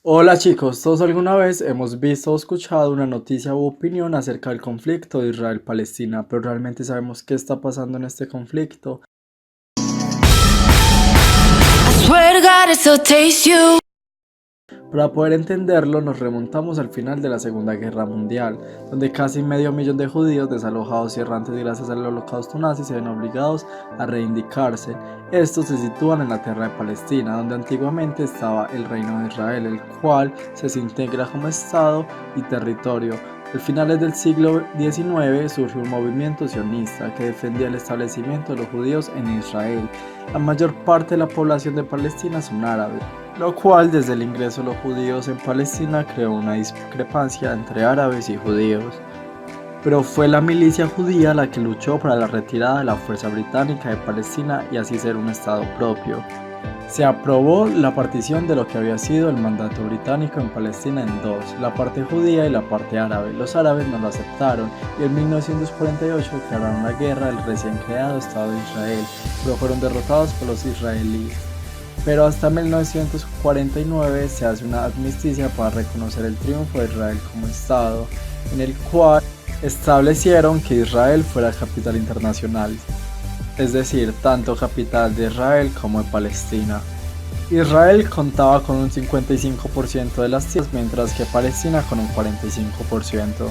Hola chicos, ¿todos alguna vez hemos visto o escuchado una noticia u opinión acerca del conflicto de Israel-Palestina, pero realmente sabemos qué está pasando en este conflicto? Para poder entenderlo, nos remontamos al final de la Segunda Guerra Mundial, donde casi medio millón de judíos desalojados y errantes gracias al holocausto nazi se ven obligados a reivindicarse. Estos se sitúan en la tierra de Palestina, donde antiguamente estaba el Reino de Israel, el cual se desintegra como Estado y territorio. A finales del siglo XIX surgió un movimiento sionista que defendía el establecimiento de los judíos en Israel. La mayor parte de la población de Palestina son árabes, lo cual desde el ingreso de los judíos en Palestina creó una discrepancia entre árabes y judíos. Pero fue la milicia judía la que luchó para la retirada de la fuerza británica de Palestina y así ser un estado propio. Se aprobó la partición de lo que había sido el mandato británico en Palestina en dos, la parte judía y la parte árabe. Los árabes no lo aceptaron y en 1948 declararon la guerra al recién creado Estado de Israel, pero fueron derrotados por los israelíes. Pero hasta 1949 se hace una amnistía para reconocer el triunfo de Israel como Estado, en el cual establecieron que Israel fuera capital internacional, es decir, tanto capital de Israel como de Palestina. Israel contaba con un 55% de las tierras, mientras que Palestina con un 45%.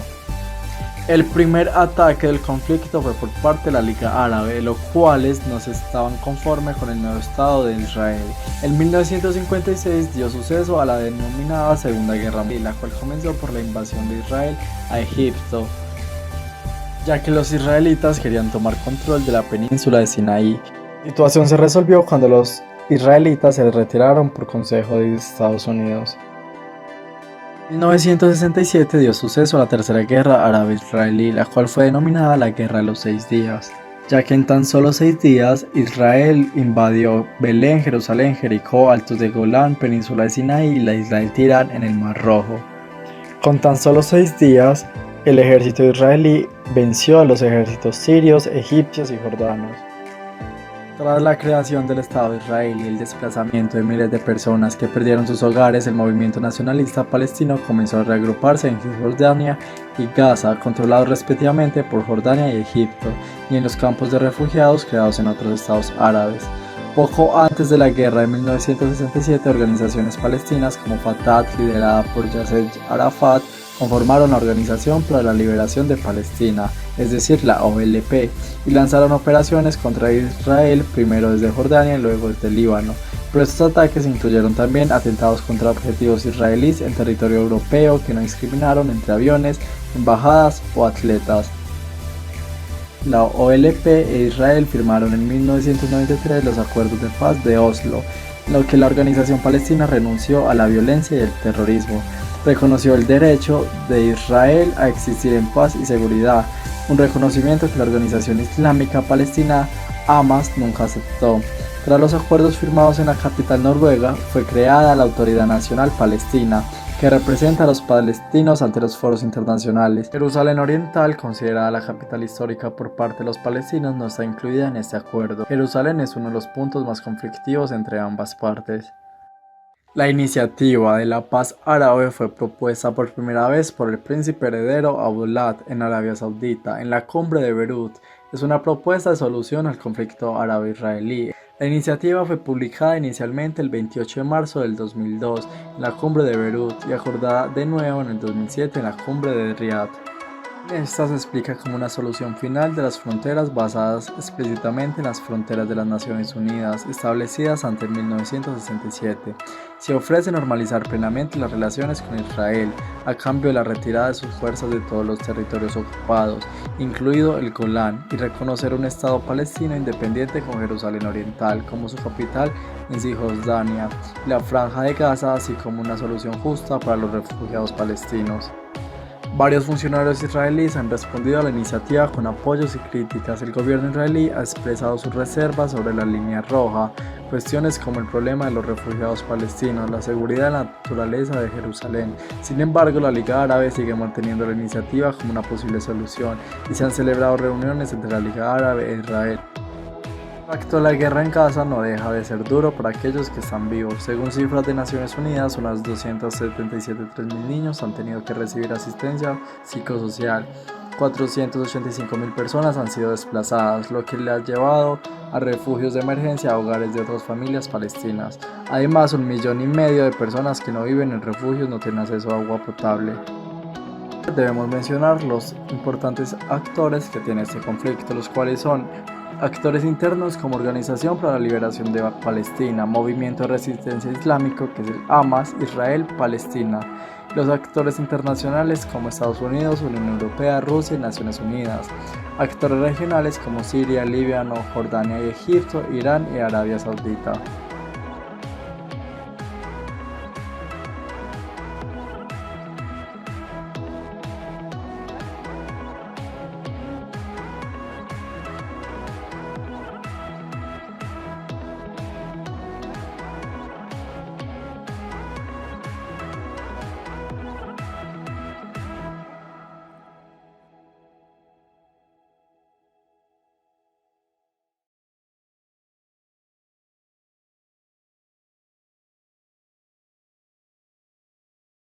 El primer ataque del conflicto fue por parte de la Liga Árabe, los cuales no estaban conformes con el nuevo Estado de Israel. En 1956 dio suceso a la denominada Segunda Guerra Mundial, la cual comenzó por la invasión de Israel a Egipto, ya que los israelitas querían tomar control de la península de Sinaí. La situación se resolvió cuando los israelitas se retiraron por consejo de Estados Unidos. En 1967 dio suceso a la Tercera Guerra Árabe-Israelí, la cual fue denominada la Guerra de los 6 días, ya que en tan solo 6 días Israel invadió Belén, Jerusalén, Jericó, Altos de Golán, Península de Sinaí y la isla de Tirán en el Mar Rojo. Con tan solo 6 días, el ejército israelí venció a los ejércitos sirios, egipcios y jordanos. Tras la creación del Estado de Israel y el desplazamiento de miles de personas que perdieron sus hogares, el movimiento nacionalista palestino comenzó a reagruparse en Cisjordania y Gaza, controlados respectivamente por Jordania y Egipto, y en los campos de refugiados creados en otros estados árabes. Poco antes de la guerra de 1967, organizaciones palestinas como Fatah, liderada por Yasser Arafat, conformaron la Organización para la Liberación de Palestina, es decir, la OLP, y lanzaron operaciones contra Israel, primero desde Jordania y luego desde Líbano. Pero estos ataques incluyeron también atentados contra objetivos israelíes en territorio europeo que no discriminaron entre aviones, embajadas o atletas. La OLP e Israel firmaron en 1993 los acuerdos de paz de Oslo, en lo que la organización palestina renunció a la violencia y el terrorismo. Reconoció el derecho de Israel a existir en paz y seguridad, un reconocimiento que la organización islámica palestina Hamas nunca aceptó. Tras los acuerdos firmados en la capital noruega, fue creada la Autoridad Nacional Palestina, que representa a los palestinos ante los foros internacionales. Jerusalén Oriental, considerada la capital histórica por parte de los palestinos, no está incluida en este acuerdo. Jerusalén es uno de los puntos más conflictivos entre ambas partes. La iniciativa de la paz árabe fue propuesta por primera vez por el príncipe heredero Abdullah en Arabia Saudita en la cumbre de Beirut. Es una propuesta de solución al conflicto árabe-israelí. La iniciativa fue publicada inicialmente el 28 de marzo del 2002 en la cumbre de Beirut y acordada de nuevo en el 2007 en la cumbre de Riad. Esta se explica como una solución final de las fronteras basadas explícitamente en las fronteras de las Naciones Unidas, establecidas ante 1967. Se ofrece normalizar plenamente las relaciones con Israel, a cambio de la retirada de sus fuerzas de todos los territorios ocupados, incluido el Golán, y reconocer un Estado palestino independiente con Jerusalén Oriental como su capital en Cisjordania y la Franja de Gaza, así como una solución justa para los refugiados palestinos. Varios funcionarios israelíes han respondido a la iniciativa con apoyos y críticas. El gobierno israelí ha expresado sus reservas sobre la línea roja, cuestiones como el problema de los refugiados palestinos, la seguridad y la naturaleza de Jerusalén. Sin embargo, la Liga Árabe sigue manteniendo la iniciativa como una posible solución y se han celebrado reuniones entre la Liga Árabe e Israel. El acto de la guerra en casa no deja de ser duro para aquellos que están vivos. Según cifras de Naciones Unidas, unas 277.300 niños han tenido que recibir asistencia psicosocial. 485.000 personas han sido desplazadas, lo que le ha llevado a refugios de emergencia a hogares de otras familias palestinas. Además, 1,5 millones de personas que no viven en refugios no tienen acceso a agua potable. Debemos mencionar los importantes actores que tiene este conflicto, los cuales son actores internos como Organización para la Liberación de Palestina, Movimiento de Resistencia Islámico, que es el Hamas, Israel, Palestina. Los actores internacionales como Estados Unidos, Unión Europea, Rusia y Naciones Unidas. Actores regionales como Siria, Líbano, Jordania y Egipto, Irán y Arabia Saudita.